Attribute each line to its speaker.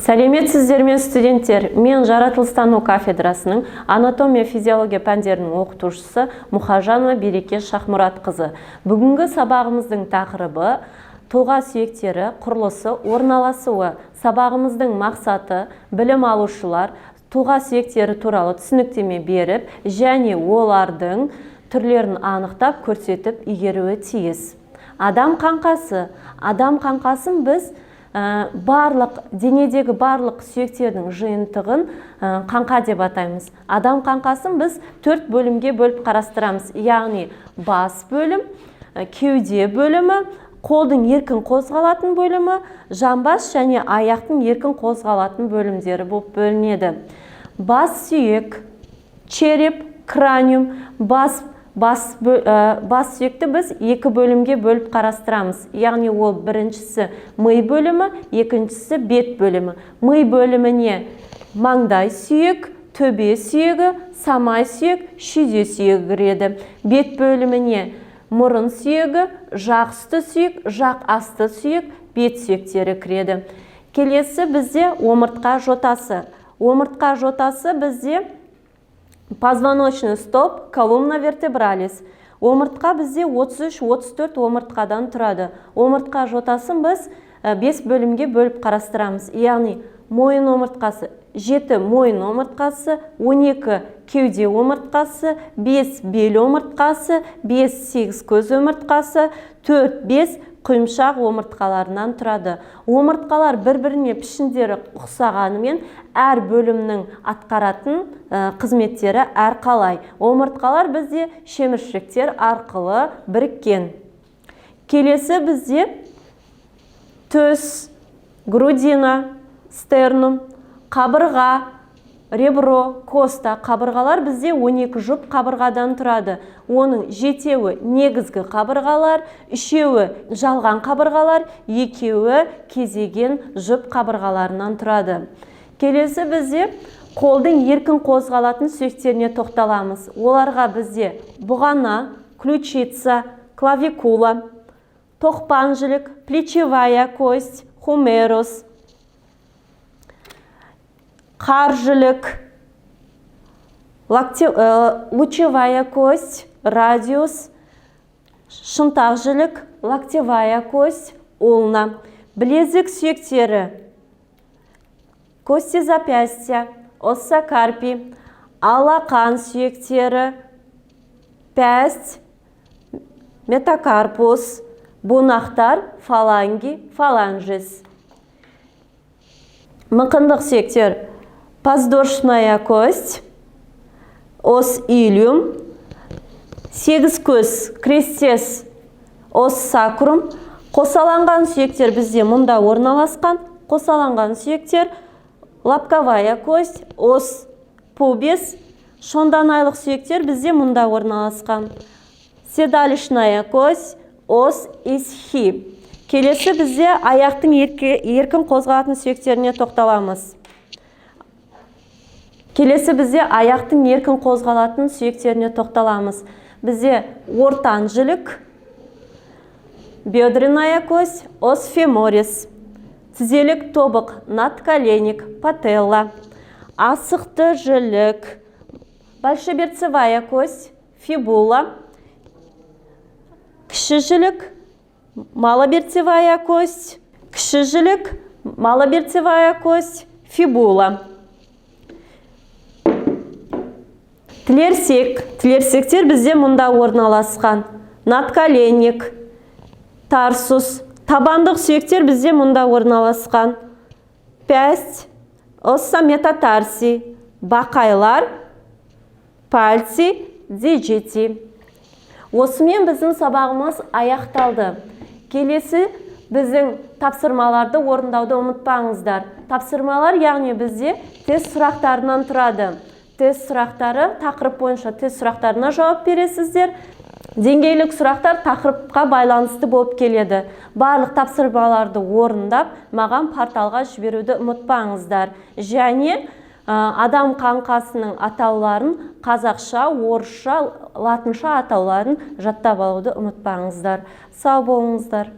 Speaker 1: Сәлеметсіздер ме студенттер? Мен жаратылыстану кафедрасының анатомия физиология пәндерінің оқытушысы Мұхажанова Береке Шахмұратқызы. Бүгінгі сабағымыздың тақырыбы тұлға сүйектері құрылысы, орналасуы. Сабағымыздың мақсаты білім алушылар тұлға сүйектері туралы түсініктеме беріп, және олардың түрлерін анықтап көрсетіп игеруі тиіс. Адам қаңқасы. Адам қаңқасын біз денедегі барлық сүйектердің жиынтығын қаңқа деп атаймыз. Адам қаңқасын біз 4 бөлімге бөліп қарастырамыз. Яғни бас бөлім, кеуде бөлімі, қолдың еркін қозғалатын бөлімі, жамбас және аяқтың еркін қозғалатын бөлімдері болып бөлінеді. Бас сүйек, череп, краниум, бас сүйекті біз 2 бөлімге бөліп қарастырамыз. Яғни ол біріншісі ми бөлімі, екіншісі бет бөлімі. Ми бөліміне маңдай сүйек, төбе сүйегі, самай сүйек, шүйде сүйегі кіреді. Бет бөліміне мұрын сүйегі, жақ үсті сүйек, жақ асты сүйек, бет сүйектері кіреді. Келесі бізде омыртқа жотасы. Омыртқа жотасы бізде позвоночный столб, колумна вертебралис. Омыртқа бізде 33-34 омыртқадан тұрады. Омыртқа жотасын біз 5 бөлімге бөліп қарастырамыз. Яғни мойын омыртқасы, 7 мойын омыртқасы, 12 кеуде омыртқасы, 5 бел омыртқасы, 5-8 көз омыртқасы, 4-5 құйымшақ омыртқаларынан тұрады. Омыртқалар бір-біріне пішіндері ұқсағанымен әр бөлімнің атқаратын қызметтері әрқалай. Омыртқалар бізде шеміршектер арқылы біріккен. Келесі бізде төс, грудина, стернум, қабырға, ребро, коста. Қабырғалар бізде 12 жұп қабырғадан тұрады. Оның 7-еуі негізгі қабырғалар, 3-еуі жалған қабырғалар, 2-еуі кезеген жұп қабырғаларынан тұрады. Келесі бізде қолдың еркін қозғалатын сүйектеріне тоқталамыз. Оларға бізде бұғана, ключица, клавикула, тоқпан жілік, плечевая кость, хумерус, қаржылік, лучевая кость, радиус, шынтақ жілік, локтевая кость, улна. Білезік сүйектері, кости запястья, осса карпи, алақан сүйектері, пәст, метакарпус, бунақтар, фаланги, фаланжис. Мықындық сүйектер, подвздошная кость, ос илиум, 8 көз, крестес, ос сакрум. Қосаланған сүйектер бізде мұнда орналасқан. Қосаланған сүйектер, лобковая кость, ос пубис. Шонданайлық сүйектер бізде мұнда орналасқан. Седалищная кость, ос исхи. Келесі бізде аяқтың еркін қозғалатын сүйектеріне тоқталамыз. Бізде ортан жілік, бедреная кость, ос феморис. Тізелік тобық, надколенник, пателла. Асықты жілік, большеберцевая кость, фибула. Кіші жілік, малоберцевая кость, кіші жілік, малоберцевая кость, фибула. Тілерсектер бізде мұнда орналасқан. Надколенник, тарсус. Табандық сүйектер бізде мұнда орналасқан. Пәст, осса метатарси, бақайлар, пальци, диджити. Осымен біздің сабағымыз аяқталды. Келесі біздің тапсырмаларды орындауды ұмытпаңыздар. Тапсырмалар яғни бізде тест сұрақтарынан тұрады. Тест сұрақтары тақырып бойынша тест сұрақтарына жауап бересіздер. Деңгейлік сұрақтар тақырыпқа байланысты болып келеді. Барлық тапсырмаларды орындап, маған порталға жіберуді ұмытпаңыздар. Және адам қаңқасының атауларын қазақша, орысша, латынша атауларын жаттап алуды ұмытпаңыздар. Сау болыңыздар.